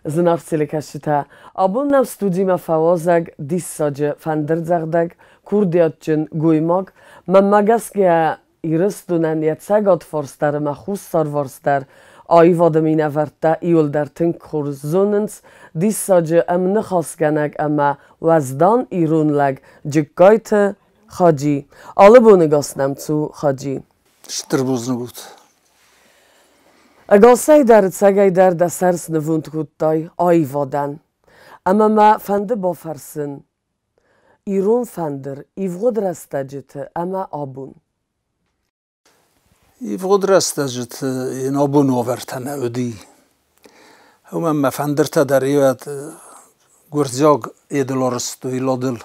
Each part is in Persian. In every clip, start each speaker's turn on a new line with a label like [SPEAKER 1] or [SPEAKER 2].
[SPEAKER 1] znawcy lekaszita. Abunam studima fałozag, dissadzie fanderzagdag, kurdiotczyn gujmog, mammagaskia irystunen jacego tworstar ma hussar vorstar, oj wodemina warta iuldar tynkur zunens, dissadzie emnychosganak ama wazdan irunlag, dzikojte chodzi, ale buny gosnamcu chodzi.
[SPEAKER 2] Sztrbuznugut.
[SPEAKER 1] Agosaj cegaj da sersny wundkuttoj, oj wodan. Ama ma fandy bofarsyn. Irun fandyr, i włodrastadzity, ama obun.
[SPEAKER 2] I włodrastadzity, in obun overtana udi. Ma fandyrta dariwat gwardziog edilorstu i lodil.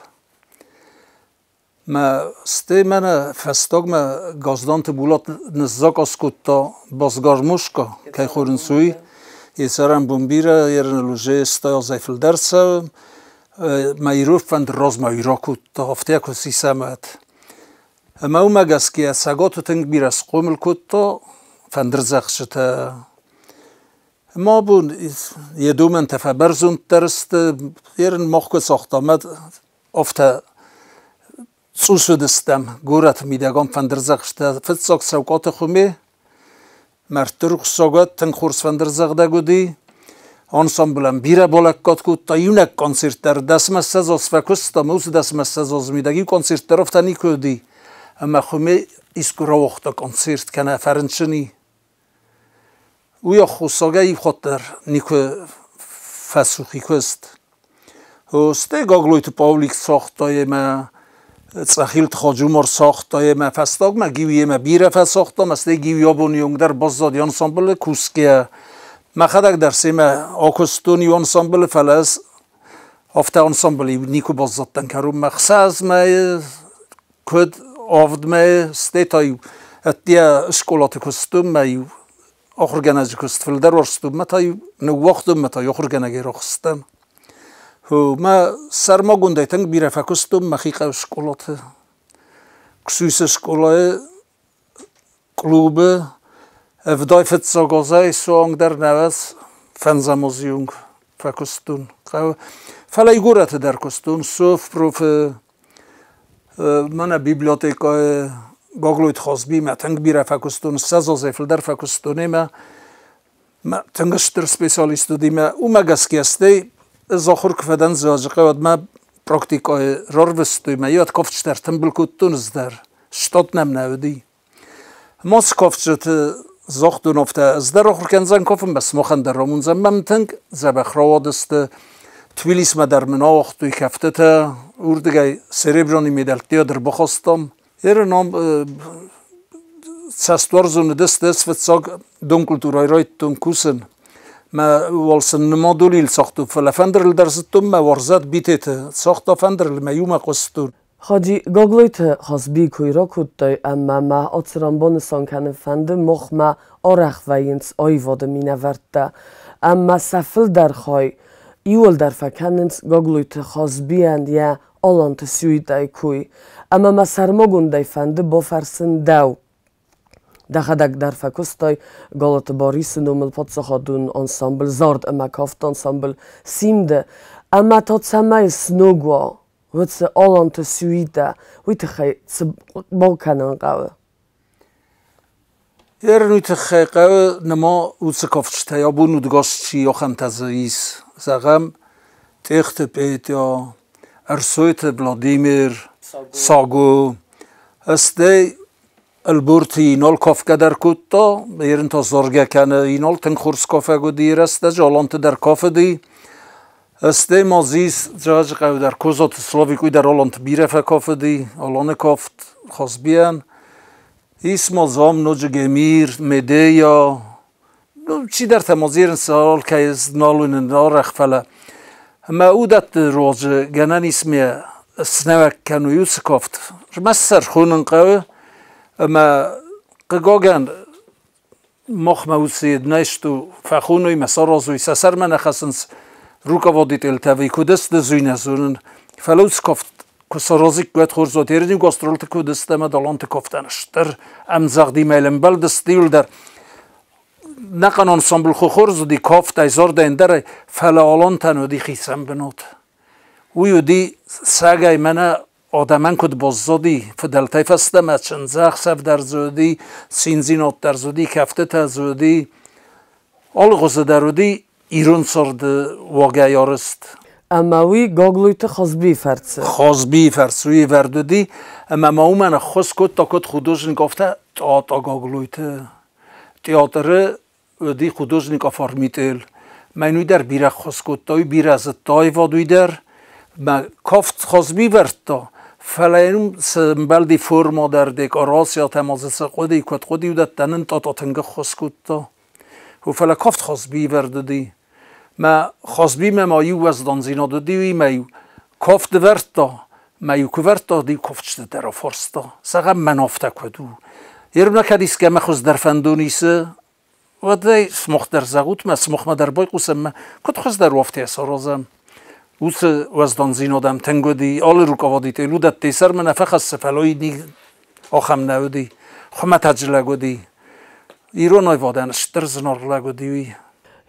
[SPEAKER 2] Ma stymana fastogma gazdante bulat nzakoskuto bozgarmushko kaj khurinsui yesaran bumbira yerne luje stoyo zayfildarsa ma iruf fand rozma irakutto haftiako sisamat ma umagaskia sagotu tingbira squmilkutto fandirzakhshita ma bun yedumen tafabarzun terst yern mokhko soxtamat ofta Zusudestem, gurat midagam fanderzagshta, fitsok sawqat khumi, marturq sogat ten khurs fanderzagda gudi, ensemblam bira bolakkat kutta yunak konsertler dasmassaz osfakusta mus dasmassaz midagi konsertler oftani kudi, ama khumi iskura waqta konsert kana farinchini. Uya khusaga ikhotter niku fasukhi kost. Hoste gogloit public soxta ma Tsachilт خاجومر ساخته ما فستاگ ما گیویه ما بیره فساخته مسته گیوی آبونیونگ در بازدادی انسامبل کوسکه ما خداک در سیما آکستونی انسامبل فلس هفته انسامبلی نیکو بازدادن کروم مخصاص ما کد آفد ما ستایو اتیا اشکالات کستوم ما یو آخر گناج کست فلدر ورستوم ما تایو نو وقتم ما تایو آخر گناگی رخستم ما سرما گنده تنگ بیره فکستم مخیقه شکلات کسویس شکلات کلوب افدای فتساگازه سوانگ در نوز فنزمازیونگ فکستون فلای گورت در کستون صوف پروف من بیبلیوتیکای گاگلویت خازبی ما تنگ بیره فکستون سزازه فلدر فکستونه ما تنگشتر سپیسیالیستو دی ما اومگسکی استی زاخور کفدن زاجقه ود ما پراکتیکای راربستوی ما یاد کافت در تنبل کتونز در شتات نم نودی ماس کافت زاختون افته از در آخر کنزن کافم بس مخن در رامون زن ممتنگ زبخ راوادست تویلیس ما در منا وقتوی کفته تا اردگای سریبرانی میدلتی در بخواستم یه نام سستوار زونه دست فتساگ دونکلتورای رایتون کوسن ما والسن ما دلیل ساختو فلافندر درستم ما ورزت بیتت ساخت فندر ما یوم قستون
[SPEAKER 1] خاجی گاگلیت خاصبی کویرا کودتای اما ما اترامبون سانکن فند مخ ما آرخ وینس آیواد مینورده اما سفل در خای ایول در فکننس گاگلیت خاصبی اند یا آلانت سویدای کوی اما ما سرماگوندای فند بافرسن دو دخدک در فکستای گالت باریس نومل پادسخادون انسامبل زارد اما کافت انسامبل سیمده اما تا تسمه سنوگوا ویت آلانت سویده ویت خی باکنن قوه
[SPEAKER 2] ویت خی قوه نما ویت کافتشتا یا بونو دگاشتی یا خمتزاییس زغم تخت پیت یا ارسویت بلادیمیر ساگو استی البورتی نال کافکه در کتا بیرن تا زارگه کنه اینال تن خورس کافه گو دیر است جالانت در کافه دی استه مازیس جاج قو در کوزات سلاویکوی در آلانت بیره فه کافه دی آلان کافت خاص بیان ایس مازام نوج گمیر مده یا چی در تمازیرن سال که از نالون نارخ فله اما او دت روز گنن اسمی سنوک کنویوس کافت مستر خونن قوه اما قاگن مخ موسید نشتو فخونوی مسارازوی سسر من خسنس روکا وادیت التوی کدست زوین زونن فلوس کفت کسرازی قد خورزات یردیم گاسترالت کدست ما دالانت کفتنشتر امزاق دی میلم بل دستیل در نقن انسامبل خورز دی کافت ایزار دندر فلالان تنو دی خیسم بنات ویو دی سگای من آدمان کد بازدی فدلتای فسته مچن زخ سف در زودی سینزینات در زودی کفته تا زودی آل غزه درودی ایران سرد واقع یارست
[SPEAKER 1] اما وی گاگلویت خازبی فرڅه
[SPEAKER 2] خازبی فرڅوی وردودی اما ما من خاص کد تا کد خودش گفته تا گاگلویت تئاتر دی خودش فارمیتل منوی در بیره خاص کد تای بیره از تای وادوی در ما کافت خازبی ورد تا فلایم سمبل دی فرما در دکاراسیا تماز سقودی کد خودی ودت تنن تا تنگ خاص کد تا و فلا کافت خازبی وردودی ما خازبی ما یو از دانزینا دودی ما کافت ورد تا ما یو کورد تا دی کافتشت در فرستا سقم منافته کدو یرم نکدیس که ما خوز در فندونیسه و دی سمخ در زغوت ما سمخ ما در بای قسم ما کد خوز در وافتی سارازم اوس وزدان زینادم تنگو دی آل رو کاوادی تلو دت تیسر من افخ از سفلای دی آخم نودی خم تجلگو دی ایران ای وادن شتر زنار لگو دی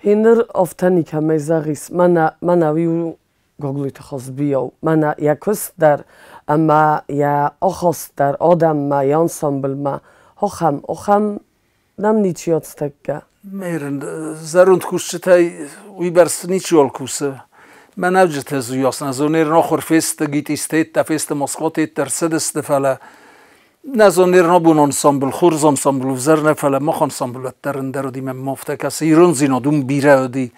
[SPEAKER 1] هینر افتانی که میزاگیس من اویو گاگلویت خازبیو من یکست در اما یا آخاست در آدم ما یا انسامبل ما آخم نم نیچیات تکه
[SPEAKER 2] میرن زروند کوشت تای وی برس نیچیال کوسه من اوجت زویاس نزونیر ناخور فست گیت استیت تا فست مسکو تیت در سد استفاله نزونیر نبون انسامبل خورز انسامبل وزر نفله ما خان انسامبل درن در دی من مفته کسی ایران زینادون بیره دی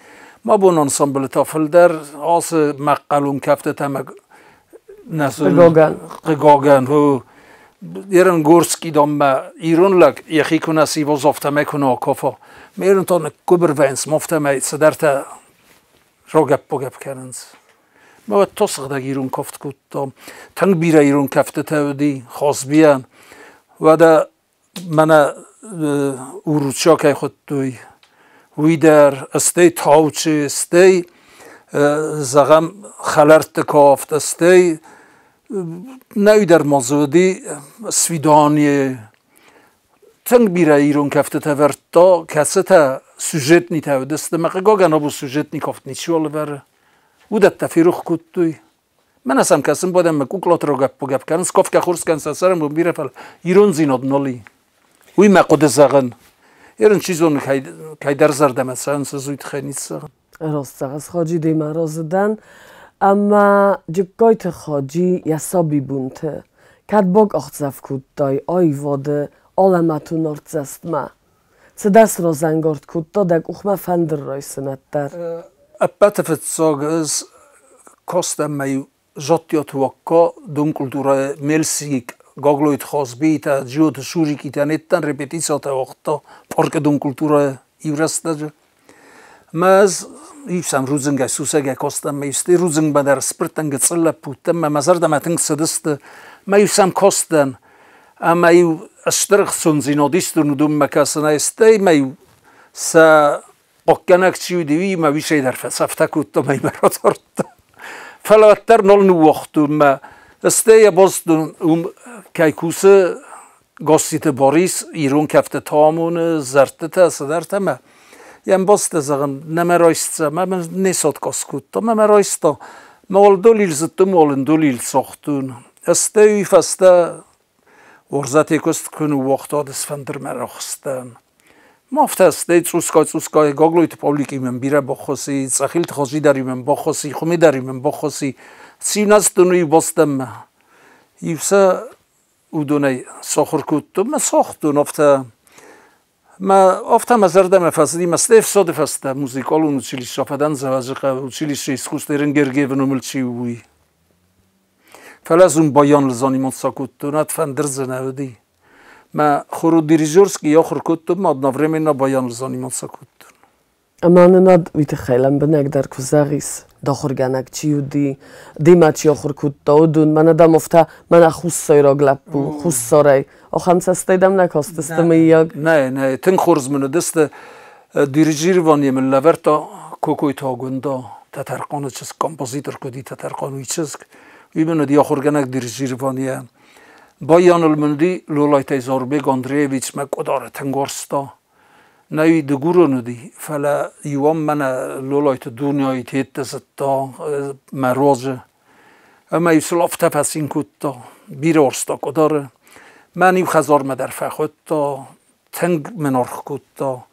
[SPEAKER 2] ما بون انسامبل تافل در آس مقالون کفته تم نزون قگاگن و ایران گورسکی دام ایران لگ یخی کنه سی و زفته میکنه آکافا میرن تا کبر وینس مفته می صدرت را گپ کردنز ما تصق در ایران کفت کردم تنگ بیره ایران کفته تودی خاص بیان و دا من اوروچا که خود دوی وی در استی تاوچه استی زغم خلرت کافت استی نوی در مازودی سویدانی تنگ بیره ایران کفته تورد تا کسی تا سوژت نی تاود است مقا گاگنا بو سوژت نی کافت نیچیال بره او دت تفیروخ کد دوی من اسم کسیم بودم مکوکلات رو گپ کردن سکاف که خورس کن سرم رو بیره فل ایران زیناد نالی وی مقود زغن ایران چیزون که در زرده مثلا سزویت خیلی سغن
[SPEAKER 1] راست از خاجی دی مرازدن اما جبگایت خاجی یسابی بونته کد باگ اختزف کد دای آی واده آلمتو نارتزست ما چه دست را زنگارد کد دادگ اخمه فندر رای سنت در
[SPEAKER 2] اپت فتساگ از کاستم میو جاتیات وکا دون کلتورای ملسیک گاگلویت خازبی تا جیوت شوری کی تنیتن رپتیسات وقتا پارک دون کلتورای ایورست جا ماز ایفسم روزنگ سوسگ کاستم میستی روزنگ بدر سپرتنگ تصل پوتم ما مزردم تنگ سدست میفسم کاستن اما ایو اشترخ سنزینادیستون دوم مکاسن استی میو سا قکنک چیو دیوی ما ویشه در فسفته کتا می مراتارد فلاتر نال نو وقتون ما استی باستون که کوسه گاستیت باریس ایران کفته تامون زرته تا صدرت ما یم باست زغم نمرایست ما نیساد کاس کتا ما مرایستا مال دولیل زدتو مال دولیل ساختون استی فسته ورزتی کست کنو وقتا دست فندر مراخستن مافت است دی تروسکای گاگلویت پابلیکی من بیره بخوسی سخیل تخاجی داری من بخوسی خومی داری من بخوسی سین از دنوی باستم یفسا او دونی ساخر کتو ما ساختون افتا مزردم فصلی مسته افساد فسته موزیکال اون چیلیش شافدن زواجقه و چیلیش ریسکوس دیرن گرگه و نمل چی وی فلز اون بایان لزانی من ساکتو نت فندر زنودی ما خورو دیریجورسکی یا خور کتب ما نفرمی نا بایان لزانی من ساکتون
[SPEAKER 1] اما ند ویت خیلم بنگ در کزاگیس داخل گنگ چیو دی ما چی آخر کتا دون من دم افته من خوش سایرا گلب بو خوش سارای آخم سستیدم نکاست استم یاگ
[SPEAKER 2] نه تن خورز منو دست دیریجیر وانی من لورتا کوکوی تاگوندا تترقانو چیز کمپوزیتر کدی تترقانوی چیز وی منو دی آخر گنگ دیریجیر وانیه بایان المندی لولای تیزاربگ اندریویچ مکودار تنگارستا نوی دگورونو دی فلا یوام من لولایت دنیای تیت زتا مروزه اما یسلاف تفسین کود تا بیر ارستا کداره من یو خزار مدر فخود تا تنگ منارخ کود تا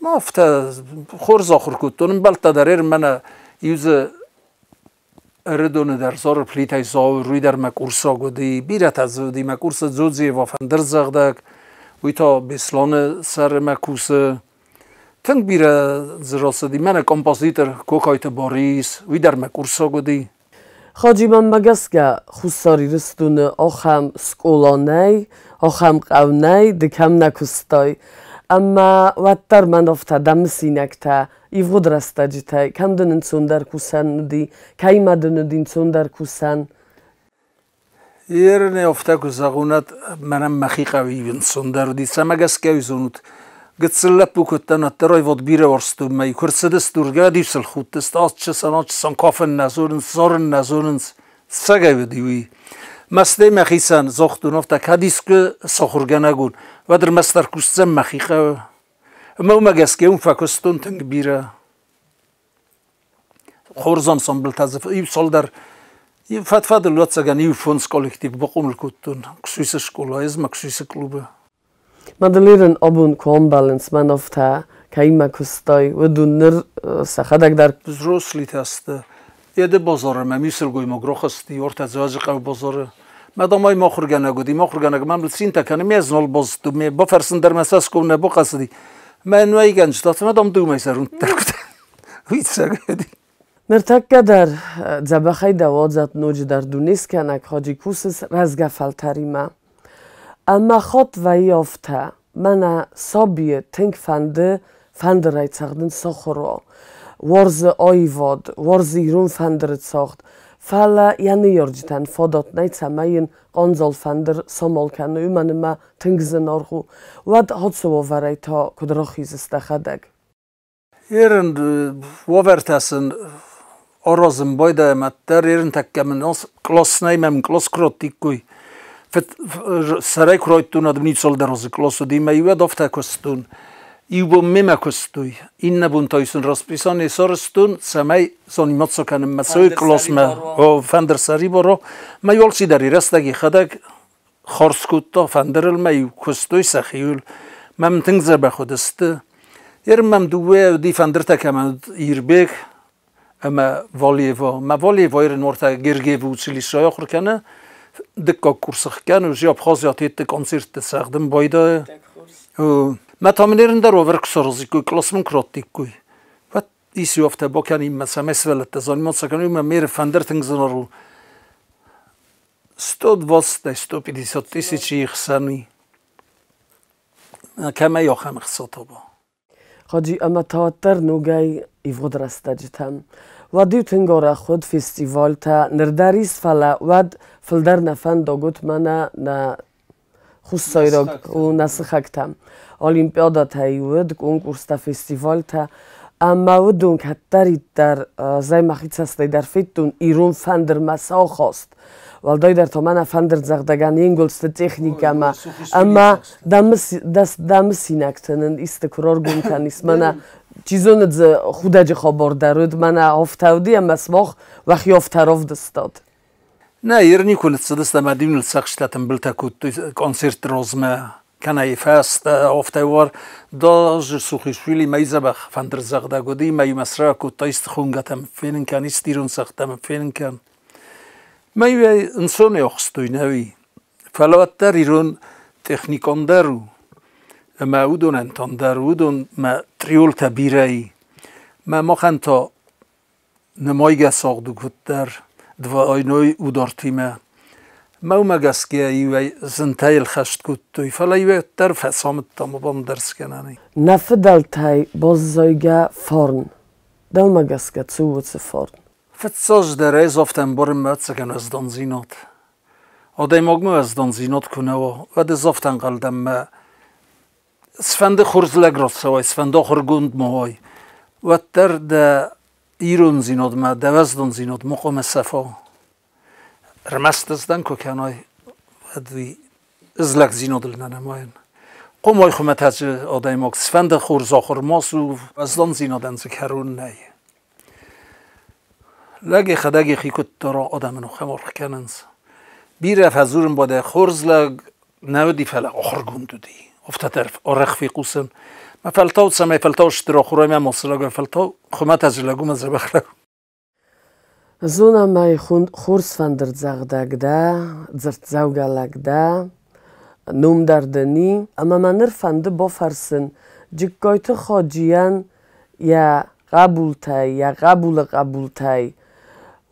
[SPEAKER 2] ما افتا خورز آخر کود تا نمبلتا در من یوز اردونه در زار پلیتای زاوی روی در مکورسا گودی بیرت از دی مکورس زوزی و فندر زغدک وی تا بسلان سر مکوسه تنگ بیره زراسدی من کمپازیتر کوکایت باریس وی در مکورسا گودی
[SPEAKER 1] خاجی من مگسگه خوستاری رستونه آخم سکولانه آخم قونه دکم نکستای اما وقتر من افتادم سینکتا ایو درسته جیتای کم دنن سندر کوسن ندی کی مدن دین سندر کوسن
[SPEAKER 2] یرنه افتا کوزاغونات منم مخیقه ویون سندر دی سمگس کی زونت گتسلپ بوکتن ترای ود بیره ورستو می کرسدس دورگا دیسل خود است از چه سنات سان کافن نزورن زارن نزورن سگه دیوی مسته مخیسن زختون افتا کدیس که سخورگنگون و در مستر کوستم مخیقه ما مگس که اون فکستون تنگ بیره خورزان سامبل تازه ایو سال در ایو فتفاد لوت سگن ایو فونس کالکتیو بقومل کتون کسویس شکولا از مکسویس کلوبه
[SPEAKER 1] مدلیرن آبون کام بالانس من افتا کی مکستای و دونر سخدک در
[SPEAKER 2] زروسلیت است یده بازاره میسل گوی مگروخ استی ورت از واژه قو بازاره مدامای ما خورگنه گودی ما خورگنه من بسین تکنه میزنال باز تو می با فرسن در مساس کنه با قصدی من وای گنج داد مدام دو میسرون تکت ویت سگدی
[SPEAKER 1] مرتکه در زبخای دوازت نوج در دونیس کنک حاجی کوسس رزگفل تریمه اما خود وی افته من سابیه تنگ فند رایت ساختن سخورا ورز آیواد ورز ایرون فندرت ساخت فعلا یعنی یارجتن فادات نیت سماین قانزال فندر سامال کنه من ما تنگ زنارخو ود هات سوا ورای تا کدراخیز استخدگ
[SPEAKER 2] ایرن وورتاسن آرازم بایده متر ایرن تکه من از کلاس نیمم کلاس کراتیکوی سرای کرایتون آدم نیت سال دراز کلاس دی میوه دافته کستون ایو با میم کستوی این نبون تایسون راست بیسان ایسارستون سمی زانیمات سکنم مسای کلاس ما فندر سری برا میوال سی داری رستگی خدک خارس کتا فندرل میو کستوی سخیول مم تنگزر بخودسته یرم مم دوه دی فندر تکم ایربیک اما والیوا ما والیوا ایرن ورتا گرگی و چلی شای خور کنه دکا کورسخ کنه و جیاب خازیاتیت کنسرت ساختم بایده ما تامینیرن در ورک سرازی کوی کلاسمون کراتیک کوی و ایسی افته با کنیم مثلا مسئلت تزانیمات سکنیم ما میر فندر تنگزنا رو 120-150 тысячи خسانی کمه یا خم خساتا با
[SPEAKER 1] حاجی اما تاتر نوگای ایو درسته جتم و دیو تنگاره خود فستیوال تا نرداریس فلا ود فلدر نفن داگوت منه نه خوستای را و نسخکتم اولیمپیادا تایود کنکورس تا فستیوال تا اما ودون کتری در زای مخیط هستی در فیتون ایرون فندر مسا خواست والدای در تو من فندر زغدگان ینگلست تکنیکا اما دم سینکتنن استقرار گم کنیست من چیزون ز خودج خبر درود من افتادی اما اسماخ وقتی افتراف دستاد
[SPEAKER 2] نه یرنی کنید صدست مدین السخشتم بلتا کود کنسرت روزمه کنای فست افتوار داج سوخیشویلی میزبخ فندر زغدگودی می مسرا کود تایست خونگتم فینن کن استیرون سختم فینن کن می انسانی اخستوی نوی فلوت در ایرون تکنیکان درو ما اودون انتان درو اودون ما تریول تبیرایی ما خنتا نمایگه ساقدو کود در دو آینوی اودارتیمه ما مگس که ایوی زنتایل خشت کود توی فلا ایوی در فسامت تامو بام درس کنانی
[SPEAKER 1] نفدل تای باز زایگه فارن دل مگس که چوود فارن
[SPEAKER 2] فتساج در ایز افتن بارم مات سکن از دانزینات آدای مگمو از دانزینات کنه و دز افتن قلدم ما سفنده خورزلگ راست سوای سفنده خورگوند موهای و در ایرون زیناد ما دوازدان زیناد مقام صفا رمست ازدن که کنای ادوی ازلک زیناد لنماین قومای خمتاج آدای ماک سفند خورز آخر ماسو ازدان زینادن زکرون نه لگه خداگی خیکت دارا آدم نو خمار کننز بیره فزورم باده خورز لگ نودی فلا آخر گندودی افت طرف آرخ فی قوسن ما فلتاو سمای فلتاو شترا خورای ما ماسلاگو فلتاو خمتاج لگو مزر بخلو
[SPEAKER 1] زونا مای خورز فندر زغدگ ده زرت زوگلگ ده نوم دردنی اما من فنده با فرسن جگایت خاجیان یا قبول تای یا قبول تای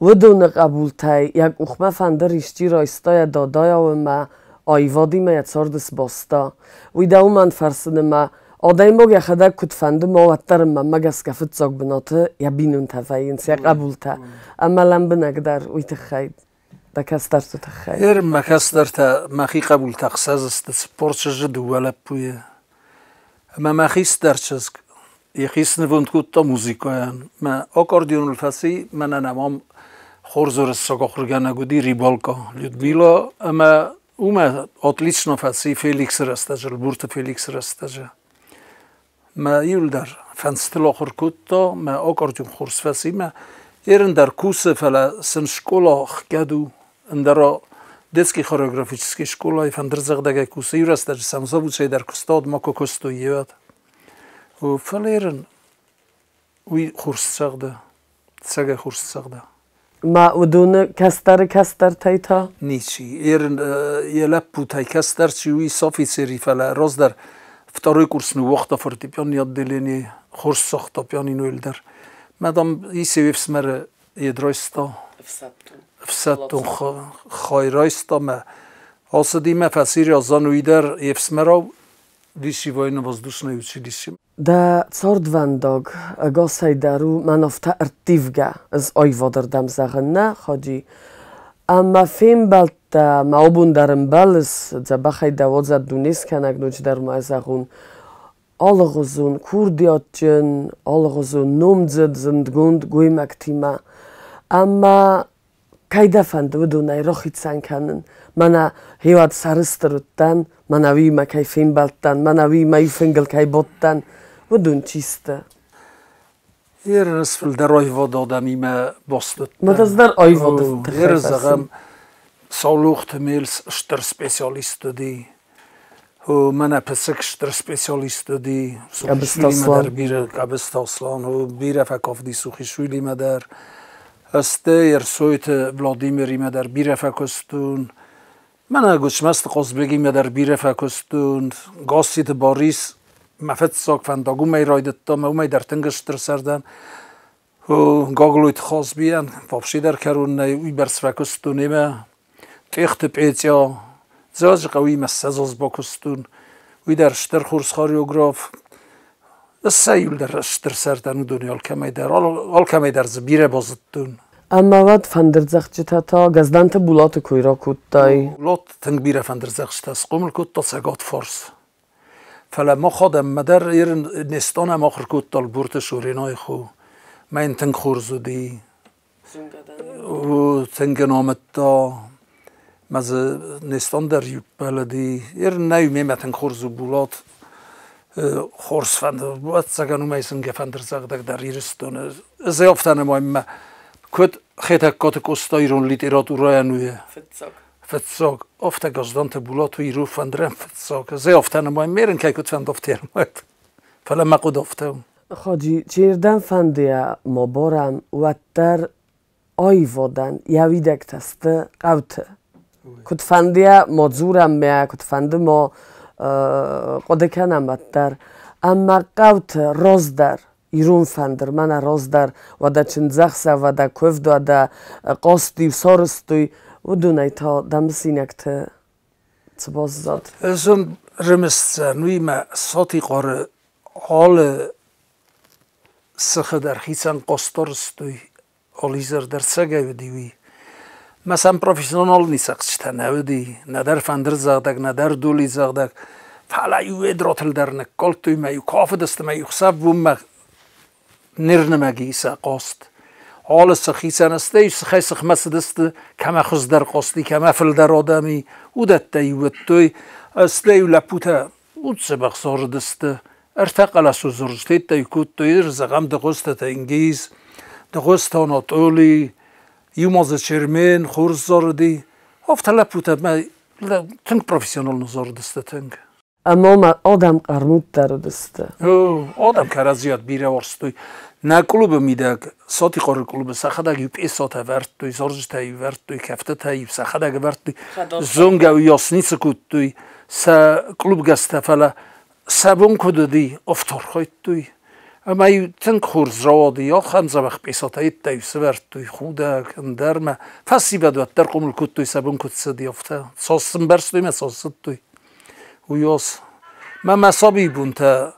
[SPEAKER 1] ودون قبول تای یک اخمه فنده ریشتی رایستا یا دادای و ما آیوادی ما یت ساردس باستا ویده او من فرسنه ما آدای موگ یا خدا کت فنده ما وطر ما مگس کفت زاگ بناته یا بینون تفاینس یا قبول تا اما لم بنگدر ویت خید دکستر تو تخیل
[SPEAKER 2] ما کستر تا مخی قبول تقصز است سپورتش جدو ولی پویه ما مخیست درچز یخیست نوند کود تا موزیکاین ما آکاردیون الفسی من نمام خورزور ساگا خورگان نگودی ریبالکا لیودمیلا اما اومه отлично فسی فیلیکس رستجل بورت فیلیکس رستجل ما یول در فنستل آخر کود تا ما آکاردیون خورز فسی ما ایرن در کوسه فلا سن شکولا خگدو اندرا детский хореографический школа и фандерзагдага кусе юрастаж самзабучай дар кустод мако кусто йод у фалерен уи хурсагда сага хурсагда
[SPEAKER 1] ما ودون کستر تایتا
[SPEAKER 2] ничи ерен елапу тай кастар чи уи софицери фала роз дар второй курс ну вахта фортепиано отделение хурсагда пианино илдар мадам и севсмер едройсто فساتون خایرایستا ما آسدی ما فسیری آزانوی در یفسمرا دیشی واین воздушной училище.
[SPEAKER 1] Да цордвандог госай дару манофта артивга از آیوادر دم زغنه خاجی اما فیم بالتا ما обун дарم балс زبخای دوازد دونیس کنگ نوچ در ما زغون آلغوزون کوردیاتجن آلغوزون نومزد زندگوند گوی مکتیما اما کایده فنده ودونای راخیت سن کنن منا هیواد سرسترودن منا وی ما کای فیم بالتن منا وی ما فنگل کای بودن ودون چیسته
[SPEAKER 2] Hier is veel der Oivod adami me bostet.
[SPEAKER 1] Maar dat is daar Oivod.
[SPEAKER 2] Hier is er salucht mails ster specialisten die. Hoe men heb ik ster specialisten die.
[SPEAKER 1] Kabestaslan.
[SPEAKER 2] Kabestaslan. Hoe birefek of die suchishuli me der. Este soite Vladimir me der birefek ostun. Men gochmest qozbegi me der birefek ostun. Gasit Boris. مفت ساق فنداگو می رایدت تا می در تنگش در سردن و گاگلویت خاص بیان فابشی در کرون نی برس فکستون ما تیخت پیتیا زاج قوی مسازز باکستون وی در شتر خورس خاریوگراف سیل در شتر سردن دنیا آل کمی در زبیره بازدون
[SPEAKER 1] اما وقت فندرزخچتا تا گزدانت بولات کویرا کودتای
[SPEAKER 2] بولات تنگ بیره فندرزخچتا سقومل کود تا سگات فارس فلما خادم مدر ایرن نستان هم آخر کود تال بورت شورینای خو من تنگ خورزودی و تنگ نامت تا مز نستان در یوب بلدی ایرن نیو میمه تنگ خورزو بولات خورز فندر بود سگنو میسن گفندر زغدک در ایرستانه از یافتن ما کود خیتک کاتک استایرون لیتراتورای نویه فتساق ofta gazdante bulat و ایرو فندرم فتساق زی ofta نمایم میرن که کت فند ofta ماید فلا مقود ofta
[SPEAKER 1] خاجی چیردن فندیا مبارم و در آیوادن یویدک تسته قوته کت فندیا مزورم میا کت فند ما قدکنم در اما قوته راز در ایرون فندر من راز در و دا چنزخسه و دا کفد و دا قاستی و سارستوی و دونای تا دم سینکته چه باز زد؟
[SPEAKER 2] ازم رمست نوی ما ساتی قاره حال سخه در خیسان قاستارستوی آلیزر در سگه و دیوی مثلا پروفیسیونال نیسک چتا نودی ندر فندر زغدک ندر دولی زغدک فعلا یو ادراتل در نکال توی ما یو کاف دست ما یو خساب بوم ما نرنمگی سا قاست حال سخیسان استه ایش سخی سخمس دسته کما خز در قاستی کما فل در آدمی او دت تایوت توی استه یو لپوتا وتسبق صار دسته ارتقل سوزرجتيت يكوت تير زغم دغست تنجيز دغست ناتولي يوماز شرمين خورز زاردي افتلا بوتا ما تنگ پروفیسیونال نزار دسته تنگ
[SPEAKER 1] اما ما آدم قرمود در دسته
[SPEAKER 2] آدم که رزیاد بیره ورستوی نه کلوب میدگ ساتی قاره کلوب سخدگ یو پی سات ورد توی زارج تایی ورد توی کفته تایی سخدگ ورد توی زنگ و یاسنی سکوت توی سا کلوب گسته فلا سبون کدودی افتار خواهد توی اما یو تنگ خورز روادی یا خمزه وقت پی سات هایت تایی سورد توی خودک اندرمه فسی بدوت در قمل کد توی سبون کد سدی افته ساسم برس توی مساست توی و یاس من مسابی بون تا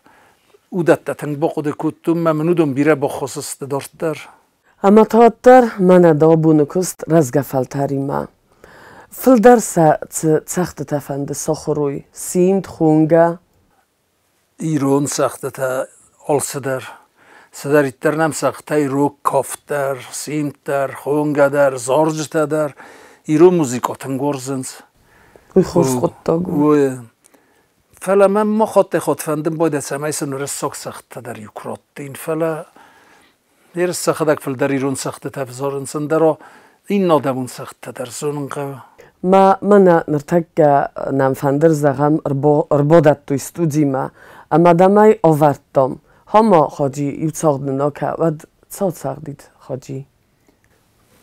[SPEAKER 2] او دت تنگ باقود کدوم ممنودم بیره با خصوص دارتر
[SPEAKER 1] اما تاتر من دابون کست رزگفل تریمه فل درس سخت تفند سخروی سیمت خونگه
[SPEAKER 2] ایران سخت تا آل سدر ایتر نم سخت رو کافتر سیمتر خونگه در زارج در ایران موزیکا تنگورزنز
[SPEAKER 1] وی خوش خود داگو
[SPEAKER 2] فلا من ما خود فندم باید سمیسن رساک سخت در یوکراتین فلا دیر سخت فل در ایران سخت تفزارن سندرا این نادمون سخت در زونقه
[SPEAKER 1] من نرتک نم فندر زغم اربادت تو استودی ما اما دمای آوردم هما خاجی یو ساغدنا که ود ساغدید خاجی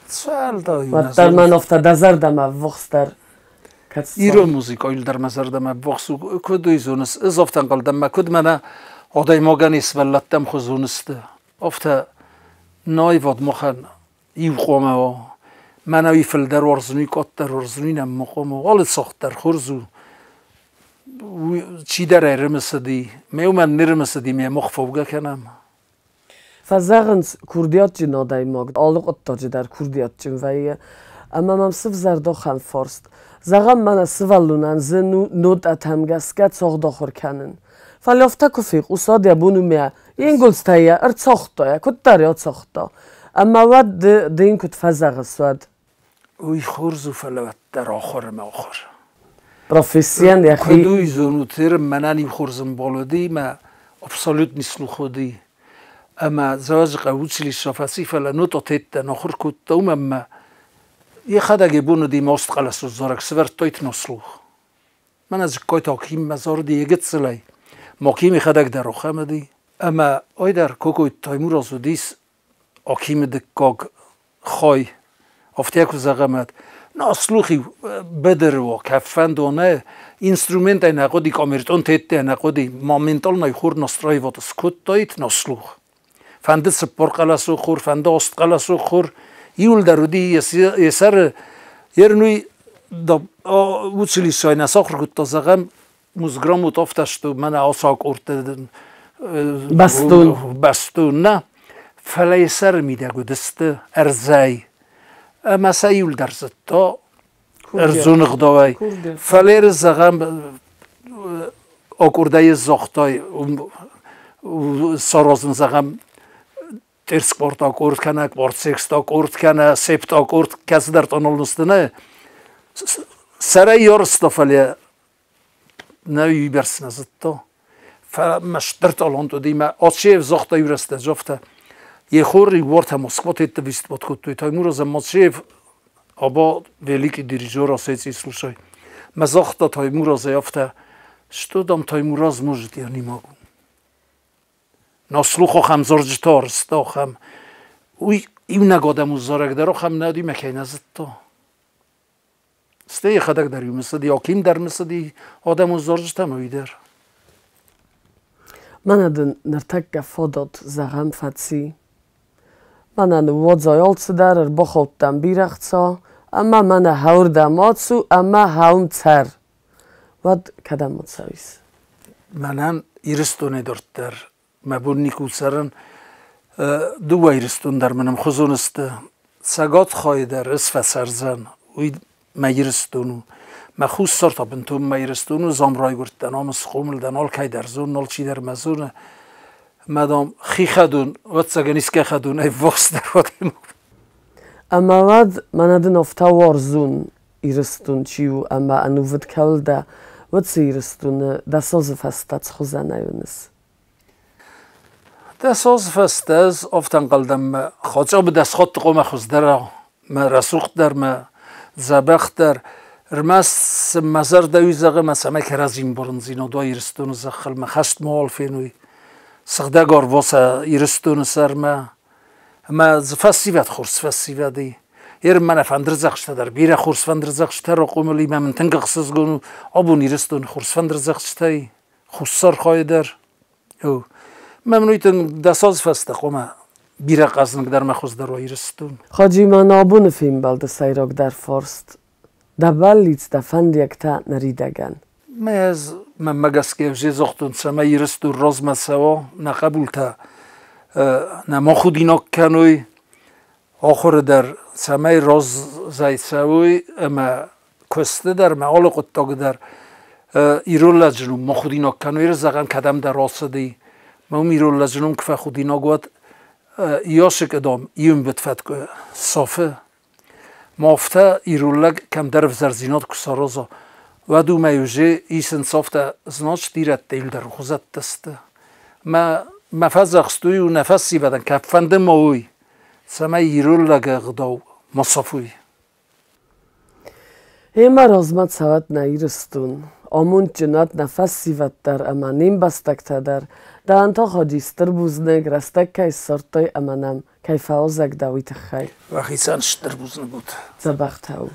[SPEAKER 2] سوال دایی
[SPEAKER 1] و در من افتاد دزر دم وقستر
[SPEAKER 2] ایران موزیکایل در مزر دم وقسو کدوی زونس اضافتن قلدم ما کد منه آدای ماگانیس ولتم خزونسته افته نای واد مخن ایو قومه و منوی فل در ورزنی کات در ورزنی نم مقامه والد ساخت در خورزو چی در ایرمسدی میو من نرمسدی می مخفوگه کنم
[SPEAKER 1] فزاغنس کردیات جی نادای ماگد آلق اتاجی در کردیات جی ویه اما من سف زردا خم فارست زغم من سوالونن زنو نود اتمگسکت ساغ داخر کنن فلیافتا کفیق اصاد یبونو میا این گلستایه ارتاختا کد دریات ساختا اما ود دین کد فزاغس ود
[SPEAKER 2] اوی خورزو فلوت در آخر ما آخر
[SPEAKER 1] پروفیسیون یخی
[SPEAKER 2] کدوی زونوتر منانی خورزم بالودی ما ابسولوت نیسلو خودی اما زواج قوچلی شافسی فلا نوت اتیت ناخر کد دوم اما یه خداگه بونو دی ماست قلس و زارک سور تویت نسلو من از کای تاکیم مزار دی یگت سلی ماکیم خداگ در آخم دی اما آی در کوکوی تایمور آزو دیس آکیم دکاگ خای افته اکو زغمت ناسلوخی بدر و کفند و نه اینسترومنت ای نقودی کامرتون تیت ای نقودی مامنتال نای خور نسترای وات سکوت تایت ناسلوخ فنده سپر قلسو خور فنده است قلسو خور یول درودی یه سر یه نوی وچلی شای نساخر کد تا زغم موزگرام و تافتشت و من آساک ارتدن بستون نه فلی سر میده گدسته ارزای اما سیول در زتا ارزون اقداوی فلیر زغم آکورده زاختای سارازن زغم ترس کورت آکورد کنه کورت سکست آکورد کنه سپت آکورد کسی در تانال نسته نه سره یارستا فلی نوی برس نزتا فمشتر تالان تو دیمه آتشیف زاختا یورسته جفته یه خوری ورد هم مسکو تیت بیست بود کد توی تایمور از ماتشیف آبا ولیکی دیریجور آسیتی سلوشای مزاختا تایمور از یافته شتو دام تایمور از مجد یا نیماگو ناسلوخو خم زارجتا رستا خم اوی این نگادم و زارک درو خم نادی مکی نزدتا سته یه خدک داری مسدی آکیم در مسدی آدم و زارجتا مویدر
[SPEAKER 1] من ادن نرتک فادات زغم فتسی من ادن وادزای آلتس در بخوتم بیرختسا اما من هوردم آتسو اما هاون تر ود کدم متساویس
[SPEAKER 2] منن ایرستونه دارتر مبون نیکو سرن دو ایرستون در منم خزونسته سگات خواهی در اسف سرزن وی میرستونو مخوص سر تا بنتون میرستونو زامرای گرد نام سخومل دنال که در زون نال چی در مزونه مدام خی خدون ود سگنیس که خدون ای وقت در وقتی
[SPEAKER 1] اما ود من ادن افتا وارزون ایرستون چیو اما انو ود کول ده و تیرستون دساز فستت خوزنه یونس
[SPEAKER 2] دساز فستز افتن قلدم خاجا به دست خود قوم خوزدر ما رسوخ در ما زبخ در رمس مزر دوی زغه مسمه کرازیم برنزینو دو ایرستون زخل ما خشت مال فینوی سخدگار واسه ایرستون سر ما فسیوت خورس فسیوتی یر من فندرزخشته در بیره خورس فندرزخشته را قوملی من تنگ قصص گونو آبون ایرستون خورس فندرزخشته خورسار خواهی در او ممنویتن دساز فسته قومه بیره قزنگ در مخوز در ایرستون
[SPEAKER 1] خاجی من آبون فیلم بالده سیراک در فارست دبل لیت دفند یک تا نریدگن
[SPEAKER 2] من مگس که وجه زختون سمه ایرستون راز مسوا نقبول تا نما خود اینا کنوی آخر در سمه راز زید سوی اما کسته در معال قطاق در ایرول لجنوم ما خود اینا کنوی رزاقن کدم در راسدی ما ایرول لجنوم که خود اینا گوید ایاشک ادام ایون بتفت که صافه مافته ایرولگ کم در زرزینات کسارازا و دو میوجه ایسن صافته زناش دیرت دیل در خوزت دسته ما مفز اخستوی و نفسی بدن که فنده ماوی سمه ایرولگ غداو مصافوی
[SPEAKER 1] ایما رازمت سوات نیرستون آمون جنات نفسی ود در امانیم بستکته در انتا خاجیستر بوزنگ رستک که سرطای امانم که فاوزک داویت خیل
[SPEAKER 2] و خیسان شتر بوزن بود
[SPEAKER 1] زبخت هاو